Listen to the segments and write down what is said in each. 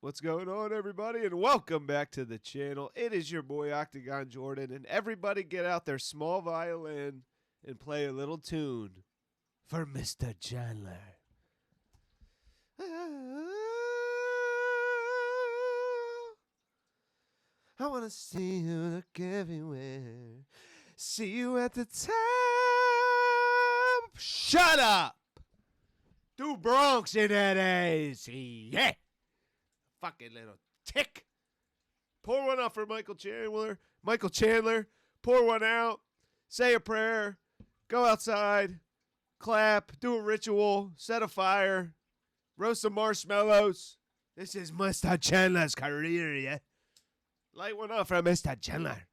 What's going on, everybody, and welcome back to the channel. It is your boy Octagon Jordan, and everybody get out their small violin and play a little tune for Mr. Chandler. I want to see you look everywhere. See you at the top. Shut up! Do Bronx in that ass. Yeah. Fucking little tick. Pour one out for Michael Chandler. Michael Chandler. Pour one out. Say a prayer. Go outside. Clap. Do a ritual. Set a fire. Roast some marshmallows. This is Mr. Chandler's career, yeah? Light one up for Mr. Chandler.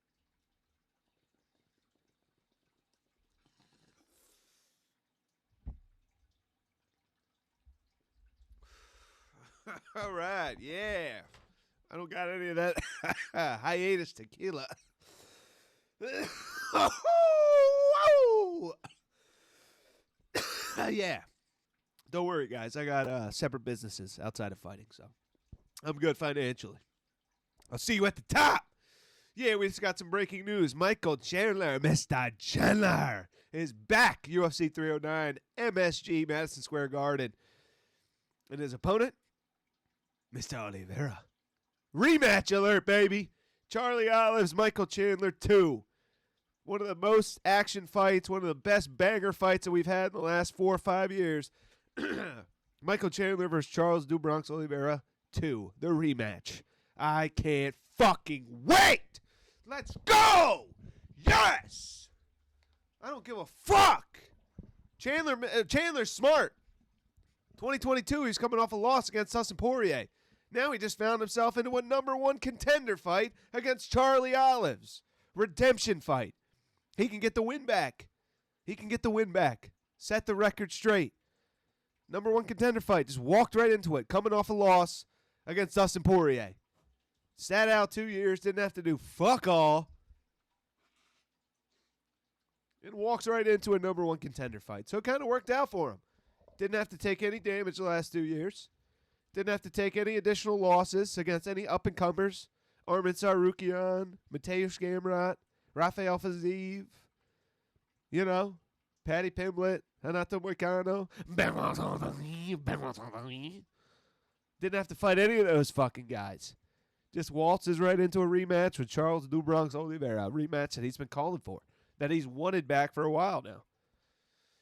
All right, yeah. I don't got any of that hiatus tequila. Yeah. Don't worry, guys. I got separate businesses outside of fighting, so I'm good financially. I'll see you at the top. Yeah, we just got some breaking news. Michael Chandler, Mr. Chandler, is back. UFC 309, MSG, Madison Square Garden. And his opponent, Mr. Oliveira. Rematch alert, baby. Charlie Olives, Michael Chandler 2. One of the most action fights, one of the best banger fights that we've had in the last 4 or 5 years. Michael Chandler versus Charles do Bronx Oliveira 2. The rematch. I can't fucking wait. Let's go. Yes. I don't give a fuck. Chandler's smart. 2022, he's coming off a loss against Dustin Poirier. Now he just found himself into a #1 contender fight against Charlie Olives. Redemption fight. He can get the win back. Set the record straight. #1 contender fight. Just walked right into it. Coming off a loss against Dustin Poirier. Sat out 2 years. Didn't have to do fuck all. And walks right into a #1 contender fight. So it kind of worked out for him. Didn't have to take any damage the last 2 years. Didn't have to take any additional losses against any up-and-comers. Armin Tsarukyan, Mateusz Gamrot, Rafael Fiziev, Paddy Pimblett, Renato Moicano. Didn't have to fight any of those fucking guys. Just waltzes right into a rematch with Charles do Bronx Oliveira. A rematch that he's been calling for, that he's wanted back for a while now.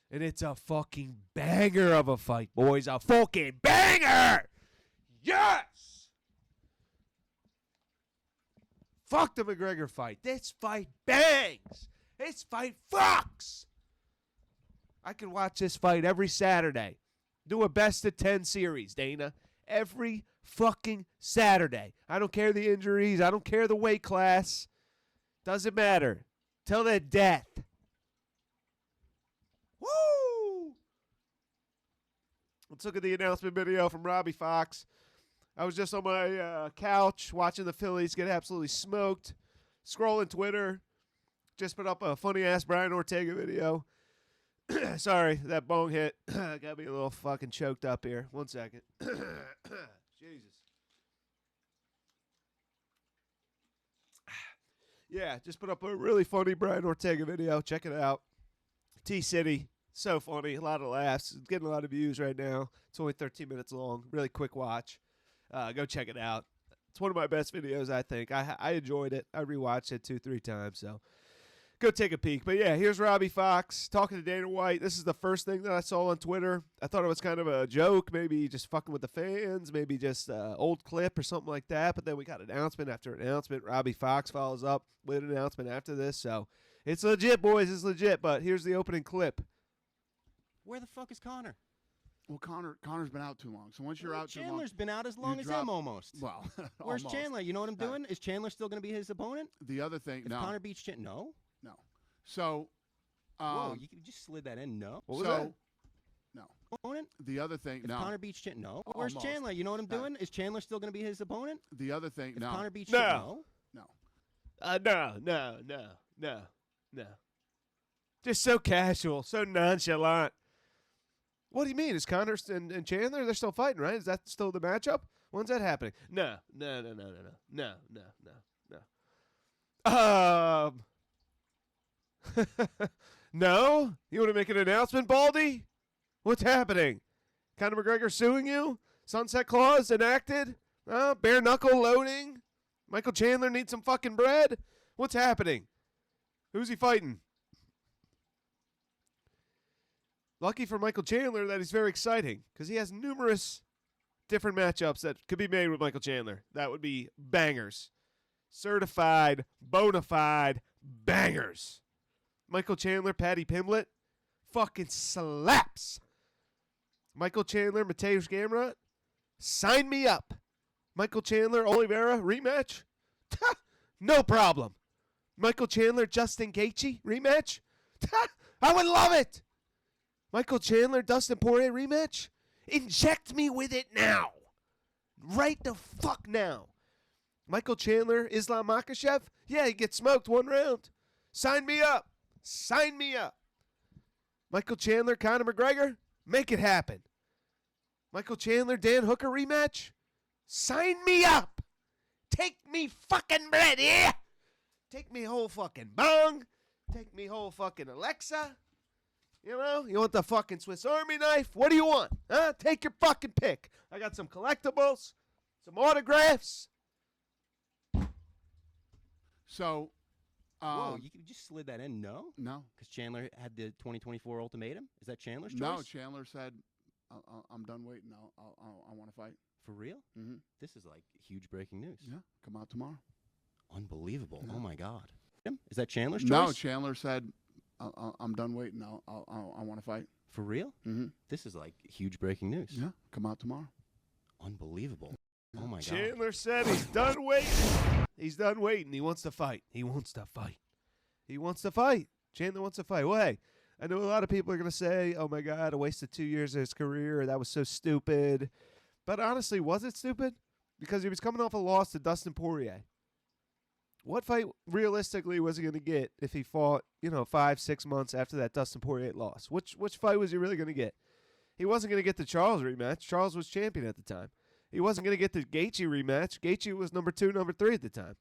And it's a fucking banger of a fight, boys. A fucking banger! Yes! Fuck the McGregor fight. This fight bangs. This fight fucks. I can watch this fight every Saturday. Do a best of 10 series, Dana. Every fucking Saturday. I don't care the injuries. I don't care the weight class. Doesn't matter. Till their death. Woo! Let's look at the announcement video from Robbie Fox. I was just on my couch watching the Phillies get absolutely smoked. Scrolling Twitter. Just put up a funny-ass Brian Ortega video. Sorry, that bong hit. Got me a little fucking choked up here. 1 second. Jesus. Yeah, just put up a really funny Brian Ortega video. Check it out. T-City. So funny. A lot of laughs. It's getting a lot of views right now. It's only 13 minutes long. Really quick watch. Go check it out. It's one of my best videos, I think. I enjoyed it. I rewatched it 2-3 times, so go take a peek. But yeah, here's Robbie Fox talking to Dana White. This is the first thing that I saw on Twitter. I thought it was kind of a joke, maybe just fucking with the fans, maybe just an old clip or something like that. But then we got announcement after announcement. Robbie Fox follows up with an announcement after this. So it's legit, boys. It's legit. But here's the opening clip. Where the fuck is Conor? Well, Conor's been out too long. So once you're out too long, Chandler's been out as long as him almost. Well, where's almost. Chandler? You know what I'm doing? Is Chandler still going to be his opponent? The other thing, If no, Conor beats Chandler, no. no. So, Whoa, you just slid that in. No. What was so, that? no. Opponent? The other thing, If no. Conor beats Chandler, no. Where's Almost. Chandler? You know what I'm No. doing? Is Chandler still going to be his opponent? The other thing, If no. Conor beats No. Chandler, no. No. Just so casual, so nonchalant. What do you mean? Is Conor and Chandler, they're still fighting, right? Is that still the matchup? When's that happening? No. No? You want to make an announcement, Baldy? What's happening? Conor McGregor suing you? Sunset clause enacted? Bare knuckle loading? Michael Chandler needs some fucking bread? What's happening? Who's he fighting? Lucky for Michael Chandler that he's very exciting because he has numerous different matchups that could be made with Michael Chandler. That would be bangers. Certified, bona fide bangers. Michael Chandler, Patty Pimblett, fucking slaps. Michael Chandler, Mateusz Gamrot, sign me up. Michael Chandler, Oliveira, rematch? No problem. Michael Chandler, Justin Gaethje, rematch? I would love it. Michael Chandler, Dustin Poirier, rematch? Inject me with it now. Right the fuck now. Michael Chandler, Islam Makhachev? Yeah, he gets smoked 1 round. Sign me up. Sign me up. Michael Chandler, Conor McGregor? Make it happen. Michael Chandler, Dan Hooker rematch? Sign me up. Take me fucking bread here. Take me whole fucking bong. Take me whole fucking Alexa. You know, you want the fucking Swiss Army knife? What do you want? Huh? Take your fucking pick. I got some collectibles, some autographs. So, Whoa, you just slid that in? No? no, Because Chandler had the 2024 ultimatum? Is that Chandler's choice? no. Chandler said, "I'm done waiting. I want to fight." For real? Mm-hmm. This is like huge breaking news. Yeah, come out tomorrow. Unbelievable. Yeah. Oh, my God. Is that Chandler's choice? No, Chandler said, "I'm done waiting. I want to fight." For real? Mm-hmm. This is like huge breaking news. Yeah, come out tomorrow. Unbelievable. Oh, my God. Chandler said he's done waiting. He's done waiting. He wants to fight. He wants to fight. He wants to fight. Chandler wants to fight. Well, hey, I know a lot of people are going to say, oh, my God, I wasted 2 years of his career. That was so stupid. But honestly, was it stupid? Because he was coming off a loss to Dustin Poirier. What fight realistically was he going to get if he fought, 5-6 months after that Dustin Poirier loss? Which fight was he really going to get? He wasn't going to get the Charles rematch. Charles was champion at the time. He wasn't going to get the Gaethje rematch. Gaethje was number 2, number 3 at the time.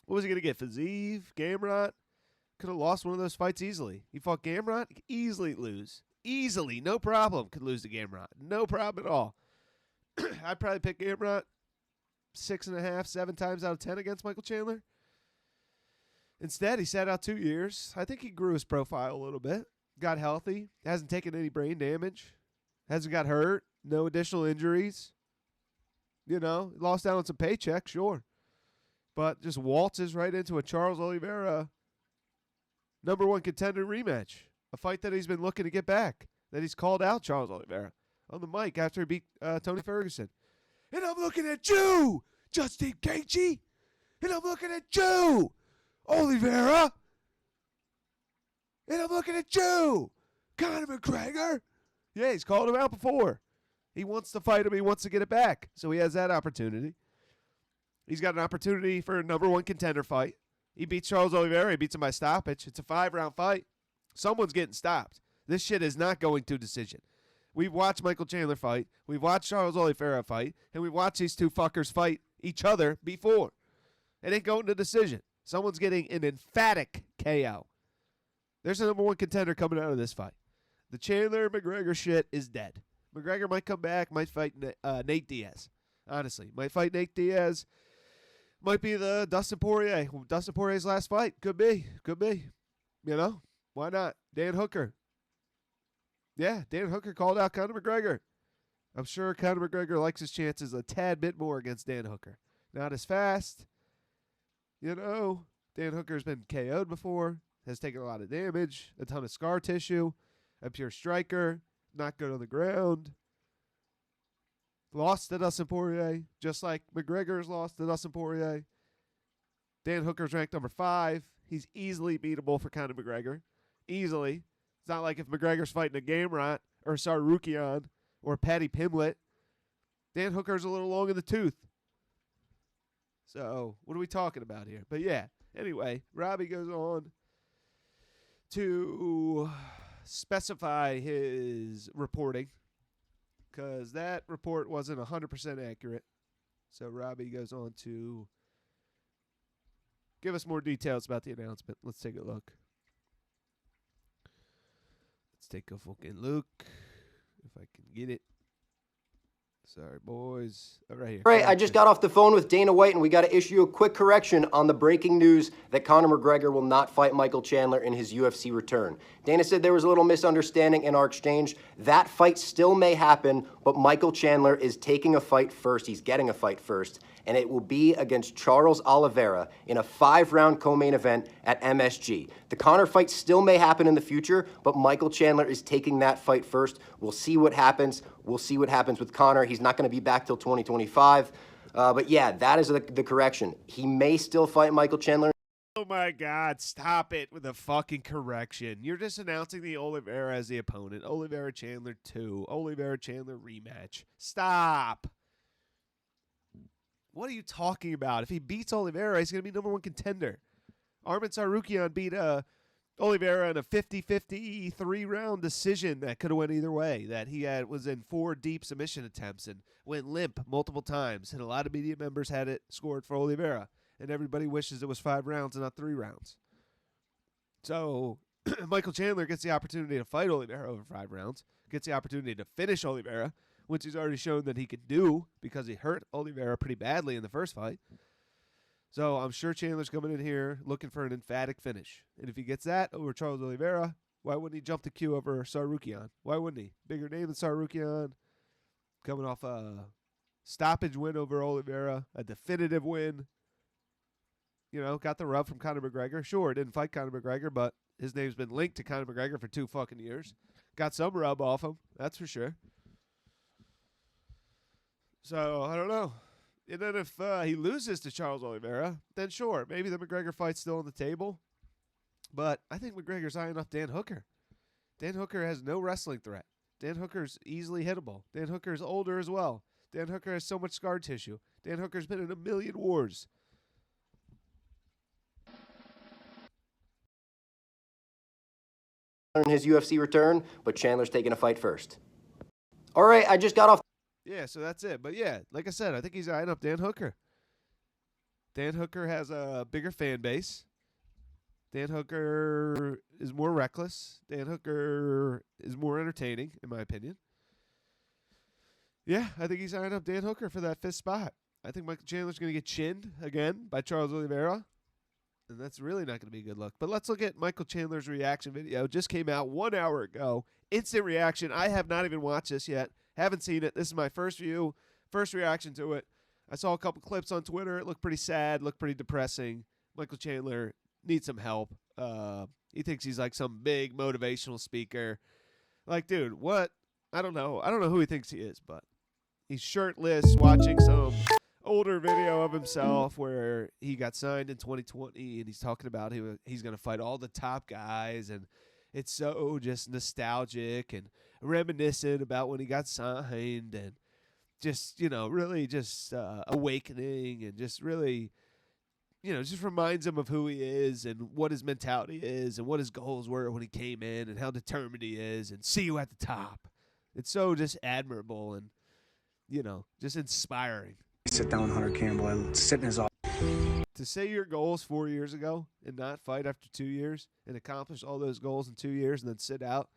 What was he going to get? Fiziev, Gamrot? Could have lost one of those fights easily. He fought Gamrot, easily lose. Easily, no problem, could lose to Gamrot. No problem at all. I'd probably pick Gamrot 6.5, 7 times out of 10 against Michael Chandler. Instead, he sat out 2 years. I think he grew his profile a little bit. Got healthy. Hasn't taken any brain damage. Hasn't got hurt. No additional injuries. Lost out on some paycheck, sure. But just waltzes right into a Charles Oliveira #1 contender rematch. A fight that he's been looking to get back. That he's called out Charles Oliveira on the mic after he beat Tony Ferguson. And I'm looking at you, Justin Gaethje. And I'm looking at you, Oliveira. And I'm looking at you, Conor McGregor. Yeah, he's called him out before. He wants to fight him. He wants to get it back. So he has that opportunity. He's got an opportunity for a #1 contender fight. He beats Charles Oliveira. He beats him by stoppage. It's a 5-round fight. Someone's getting stopped. This shit is not going to decision. We've watched Michael Chandler fight. We've watched Charles Oliveira fight. And we've watched these two fuckers fight each other before. It ain't going to decision. Someone's getting an emphatic KO. There's a #1 contender coming out of this fight. The Chandler-McGregor shit is dead. McGregor might come back, might fight Nate Diaz. Honestly, might fight Nate Diaz. Might be the Dustin Poirier's last fight. Could be. Why not? Dan Hooker. Yeah, Dan Hooker called out Conor McGregor. I'm sure Conor McGregor likes his chances a tad bit more against Dan Hooker. Not as fast. Dan Hooker's been KO'd before. Has taken a lot of damage. A ton of scar tissue. A pure striker. Not good on the ground. Lost to Dustin Poirier, just like McGregor's lost to Dustin Poirier. Dan Hooker's ranked number 5. He's easily beatable for Conor McGregor. Easily. It's not like if McGregor's fighting a Gamrot or Sarukian or Patty Pimblett. Dan Hooker's a little long in the tooth. So, what are we talking about here? But yeah, anyway, Robbie goes on to specify his reporting. because that report wasn't 100% accurate. So Robbie goes on to give us more details about the announcement. Let's take a look. Let's take a fucking look. If I can get it. Sorry, boys. Right here. All right, I just got off the phone with Dana White, and we got to issue a quick correction on the breaking news that Conor McGregor will not fight Michael Chandler in his UFC return. Dana said there was a little misunderstanding in our exchange. That fight still may happen, but Michael Chandler is taking a fight first. He's getting a fight first, and it will be against Charles Oliveira in a 5-round co-main event at MSG. The Conor fight still may happen in the future, but Michael Chandler is taking that fight first. We'll see what happens. We'll see what happens with Conor. He's not going to be back till 2025. But yeah, that is the correction. He may still fight Michael Chandler. Oh my God, stop it with the fucking correction. You're just announcing the Oliveira as the opponent. Oliveira Chandler 2. Oliveira Chandler rematch. Stop. What are you talking about? If he beats Oliveira, he's going to be number 1 contender. Arman Tsarukyan beat Oliveira in a 50-50 3-round decision that could have went either way. That he was in 4 deep submission attempts and went limp multiple times. And a lot of media members had it scored for Oliveira. And everybody wishes it was 5 rounds and not 3 rounds. So Michael Chandler gets the opportunity to fight Oliveira over 5 rounds. Gets the opportunity to finish Oliveira, which he's already shown that he could do because he hurt Oliveira pretty badly in the first fight. So I'm sure Chandler's coming in here looking for an emphatic finish. And if he gets that over Charles Oliveira, why wouldn't he jump the queue over Tsarukyan? Why wouldn't he? Bigger name than Tsarukyan. Coming off a stoppage win over Oliveira, a definitive win. You know, got the rub from Conor McGregor. Sure, didn't fight Conor McGregor, but his name's been linked to Conor McGregor for 2 fucking years. Got some rub off him, that's for sure. So, I don't know. And then if he loses to Charles Oliveira, then sure, maybe the McGregor fight's still on the table. But I think McGregor's eyeing up Dan Hooker. Dan Hooker has no wrestling threat. Dan Hooker's easily hittable. Dan Hooker's older as well. Dan Hooker has so much scar tissue. Dan Hooker's been in a million wars. In his UFC return, but Chandler's taking a fight first. All right, I just got off. Yeah, so that's it. But yeah, like I said, I think he's eyeing up Dan Hooker. Dan Hooker has a bigger fan base. Dan Hooker is more reckless. Dan Hooker is more entertaining, in my opinion. Yeah, I think he's eyeing up Dan Hooker for that 5th spot. I think Michael Chandler's going to get chinned again by Charles Oliveira. And that's really not going to be a good look. But let's look at Michael Chandler's reaction video. Just came out 1 hour ago. Instant reaction. I have not even watched this yet. Haven't seen it. This is my first view, first reaction to it. I saw a couple clips on Twitter. It looked pretty sad, looked pretty depressing. Michael Chandler needs some help. He thinks he's like some big motivational speaker. Like, dude, what? I don't know. I don't know who he thinks he is, but he's shirtless watching some older video of himself where he got signed in 2020, and he's talking about he's going to fight all the top guys, and it's so just nostalgic and reminiscent about when he got signed, and just, you know, really just awakening, and just really, you know, just reminds him of who he is and what his mentality is and what his goals were when he came in and how determined he is, and see you at the top. It's so just admirable and, you know, just inspiring. Sit down with Hunter Campbell. I sit in his office. To say your goals 4 years ago and not fight after 2 years and accomplish all those goals in 2 years and then sit out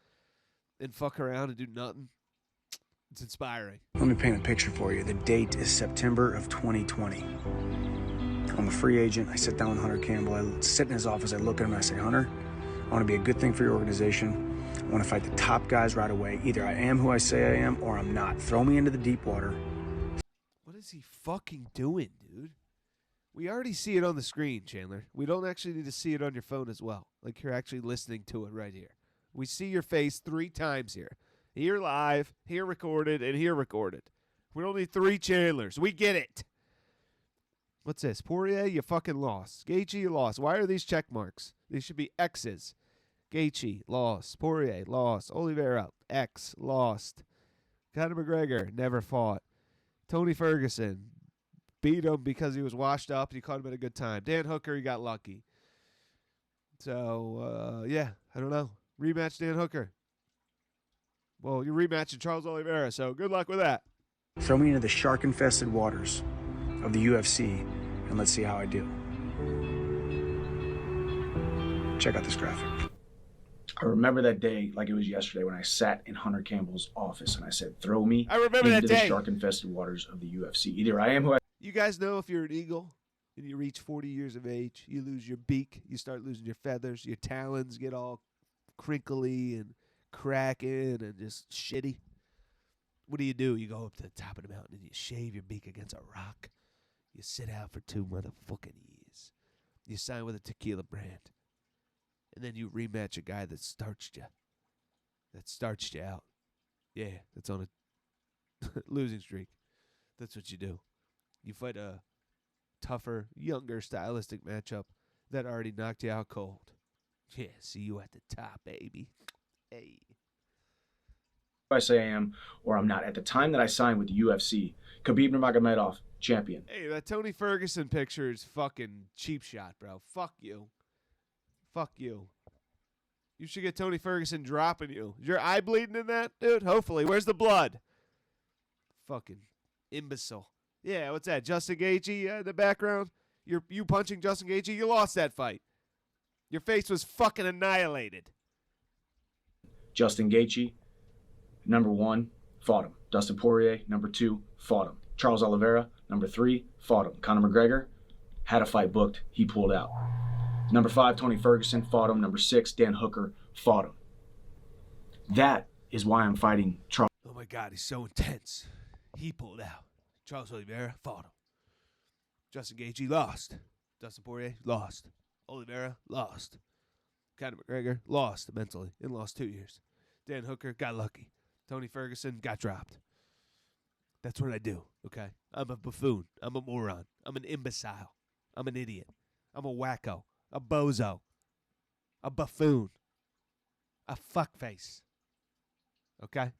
and fuck around and do nothing, it's inspiring. Let me paint a picture for you. The date is September of 2020. I'm a free agent. I sit down with Hunter Campbell. I sit in his office. I look at him and I say, Hunter, I want to be a good thing for your organization. I want to fight the top guys right away. Either I am who I say I am or I'm not. Throw me into the deep water. What is he fucking doing, dude? We already see it on the screen, Chandler. We don't actually need to see it on your phone as well. Like you're actually listening to it right here. We see your face 3 times here. Here live, here recorded, and here recorded. We don't need 3 Chandlers. We get it. What's this? Poirier, you fucking lost. Gaethje, you lost. Why are these check marks? These should be X's. Gaethje, lost. Poirier, lost. Oliveira, X, lost. Conor McGregor, never fought. Tony Ferguson, beat him because he was washed up and he caught him at a good time. Dan Hooker, he got lucky. So, yeah, I don't know. Rematch Dan Hooker. Well, you're rematching Charles Oliveira, so good luck with that. Throw me into the shark-infested waters of the UFC, and let's see how I do. Check out this graphic. I remember that day like it was yesterday when I sat in Hunter Campbell's office and I said, throw me I remember into that the day. shark-infested waters of the UFC. Either I am who I You guys know if you're an eagle and you reach 40 years of age, you lose your beak, you start losing your feathers, your talons get all crinkly and cracking and just shitty. What do? You go up to the top of the mountain and you shave your beak against a rock. You sit out for 2 motherfucking years. You sign with a tequila brand. And then you rematch a guy that starched you. That starched you out. Yeah, that's on a losing streak. That's what you do. You fight a tougher, younger, stylistic matchup that already knocked you out cold. Yeah, see you at the top, baby. Hey. say I am or I'm not. At the time that I signed with the UFC, Khabib Nurmagomedov, champion. Hey, that Tony Ferguson picture is fucking cheap shot, bro. Fuck you. Fuck you. You should get Tony Ferguson dropping you. Is your eye bleeding in that, dude? Hopefully. Where's the blood? Fucking imbecile. Yeah, what's that? Justin Gaethje in the background? You punching Justin Gaethje? You lost that fight. Your face was fucking annihilated. Justin Gaethje, number 1, fought him. Dustin Poirier, number 2, fought him. Charles Oliveira, number 3, fought him. Conor McGregor had a fight booked. He pulled out. Number 5, Tony Ferguson, fought him. Number 6, Dan Hooker, fought him. That is why I'm fighting Charles. Oh, my God, he's so intense. He pulled out. Charles Oliveira fought him. Justin Gaethje lost. Dustin Poirier lost. Oliveira lost. Conor McGregor lost mentally and lost 2 years. Dan Hooker got lucky. Tony Ferguson got dropped. That's what I do, okay? I'm a buffoon. I'm a moron. I'm an imbecile. I'm an idiot. I'm a wacko. A bozo. A buffoon. A fuckface. Okay?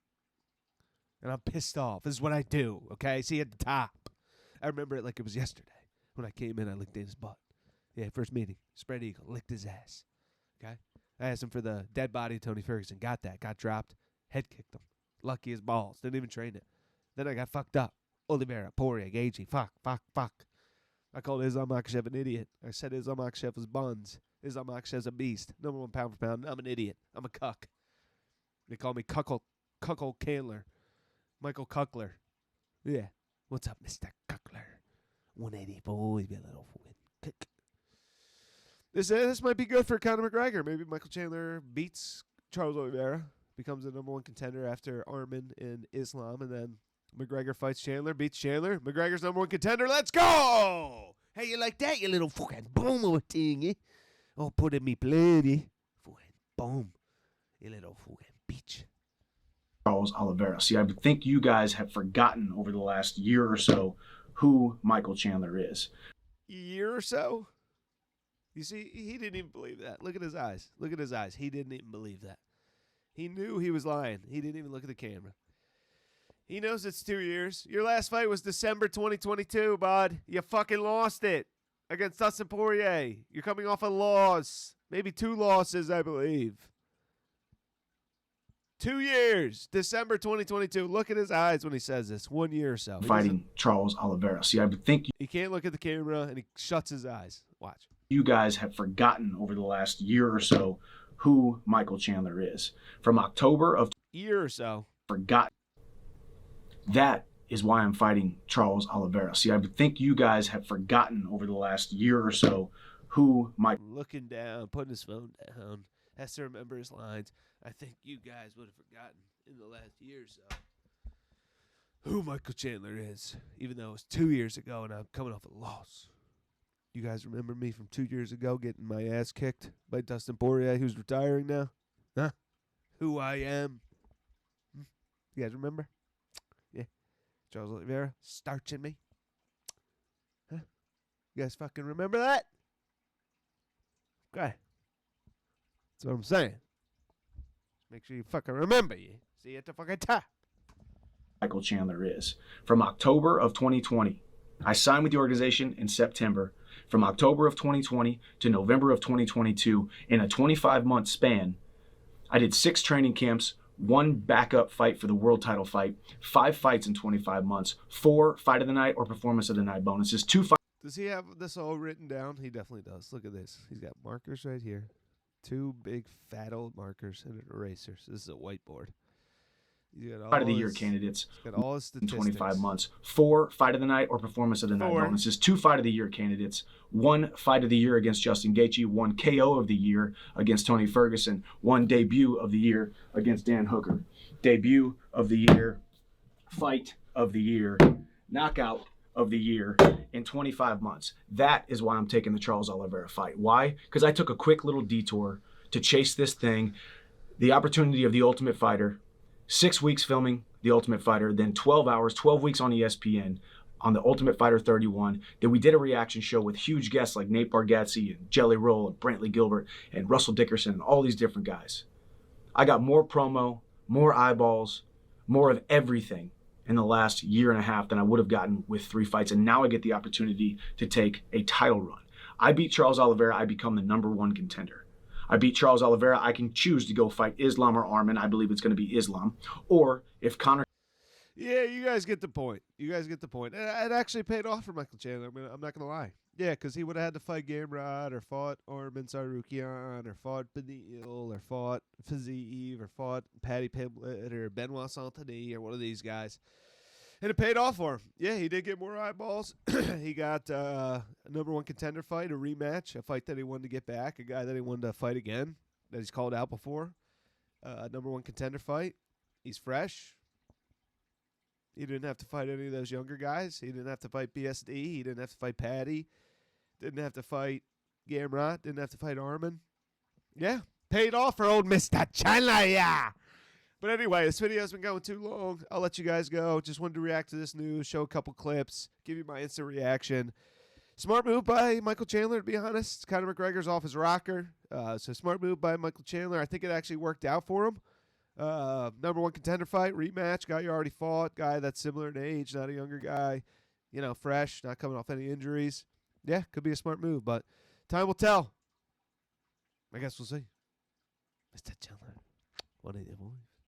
And I'm pissed off. This is what I do, okay? See at the top. I remember it like it was yesterday. When I came in, I licked Dana's butt. Yeah, first meeting. Spread eagle. Licked his ass. Okay? I asked him for the dead body of Tony Ferguson. Got that. Got dropped. Head kicked him. Lucky as balls. Didn't even train it. Then I got fucked up. Oliveira, Poirier, Gaethje. Fuck. I called Islam Makhachev an idiot. I said Islam Makhachev was buns. Islam Makhachev's a beast. Number 1 pound for pound. I'm an idiot. I'm a cuck. They call me Cuckle Chandler. Michael Cuckler. Yeah. What's up, Mr. Cuckler? 180 boys, be a little fucking kick. This might be good for Conor McGregor. Maybe Michael Chandler beats Charles Oliveira, becomes the number 1 contender after Arman and Islam, and then McGregor fights Chandler, beats Chandler. McGregor's number 1 contender. Let's go! How you like that, you little fucking boom thing, eh? Oh, put in me plenty. Fucking boom. You little fucking bitch. Charles Oliveira. See, I think you guys have forgotten over the last year or so who Michael Chandler is. Year or so? You see, he didn't even believe that. Look at his eyes. Look at his eyes. He didn't even believe that. He knew he was lying. He didn't even look at the camera. He knows it's 2 years. Your last fight was December 2022, bud. You fucking lost it against Dustin Poirier. You're coming off a loss. Maybe 2 losses, I believe. 2 years. December 2022. Look at his eyes when he says this. 1 year or so. Fighting Charles Oliveira. See, I think he can't look at the camera, and he shuts his eyes. Watch. You guys have forgotten over the last year or so who Michael Chandler is. From October of year or so. Forgotten. That is why I'm fighting Charles Oliveira. See, I think you guys have forgotten over the last year or so who Michael. Looking down, putting his phone down, has to remember his lines. I think you guys would have forgotten in the last year or so who Michael Chandler is, even though it was 2 years ago and I'm coming off a loss. You guys remember me from 2 years ago getting my ass kicked by Dustin Poirier, who's retiring now? Huh? Who I am? You guys remember? Yeah. Charles Oliveira starching me. Huh? You guys fucking remember that? Okay. That's what I'm saying. Make sure you fucking remember you. See you at the fucking top. Michael Chandler is. From October of 2020, I signed with the organization in September. From October of 2020 to November of 2022, in a 25-month span, I did 6 training camps, 1 backup fight for the world title fight, 5 fights in 25 months, 4 fight of the night or performance of the night bonuses, 2 fights. Does he have this all written down? He definitely does. Look at this. He's got markers right here. 2 big fat old markers and an eraser. So this is a whiteboard. He's got all Fight of the year his- candidates He's got all his in statistics. 25 months, 4 fight of the night or performance of the night 4. bonuses, 2 fight of the year candidates, 1 fight of the year against Justin Gaethje, 1 KO of the year against Tony Ferguson, 1 debut of the year against Dan Hooker, debut of the year, fight of the year, knockout of the year in 25 months. That is why I'm taking the Charles Oliveira fight. Why? Because I took a quick little detour to chase this thing, the opportunity of The Ultimate Fighter, 6 weeks filming The Ultimate Fighter, then 12 hours, 12 weeks on ESPN on The Ultimate Fighter 31. Then we did a reaction show with huge guests like Nate Bargatze and Jelly Roll and Brantley Gilbert and Russell Dickerson and all these different guys. I got more promo, more eyeballs, more of everything in the last year and a half than I would have gotten with 3 fights. And now I get the opportunity to take a title run. I beat Charles Oliveira, I become the #1 contender. I beat Charles Oliveira, I can choose to go fight Islam or Arman. I believe it's going to be Islam. Or if Conor... Yeah, you guys get the point. You guys get the point. And it actually paid off for Michael Chandler. I mean, I'm not going to lie. Yeah, because he would have had to fight Gamrot or fought Arman Tsarukyan or fought Benil or fought Fiziev or fought Paddy Pimblett or Benoit Saint-Denis or one of these guys. And it paid off for him. Yeah, he did get more eyeballs. He got a #1 contender fight, a rematch, a fight that he wanted to get back, a guy that he wanted to fight again, that he's called out before. #1 contender fight. He's fresh. He didn't have to fight any of those younger guys. He didn't have to fight BSD. He didn't have to fight Paddy. Didn't have to fight Gamrot. Didn't have to fight Arman. Yeah, paid off for old Mr. Chandler, yeah. But anyway, this video has been going too long. I'll let you guys go. Just wanted to react to this news, show a couple clips, give you my instant reaction. Smart move by Michael Chandler, to be honest. Conor McGregor's off his rocker. So smart move by Michael Chandler. I think it actually worked out for him. #1 contender fight, rematch, guy you already fought, guy that's similar in age, not a younger guy, you know, fresh, not coming off any injuries. Yeah, could be a smart move, but time will tell. I guess we'll see. Mr. Chandler, one of the boys.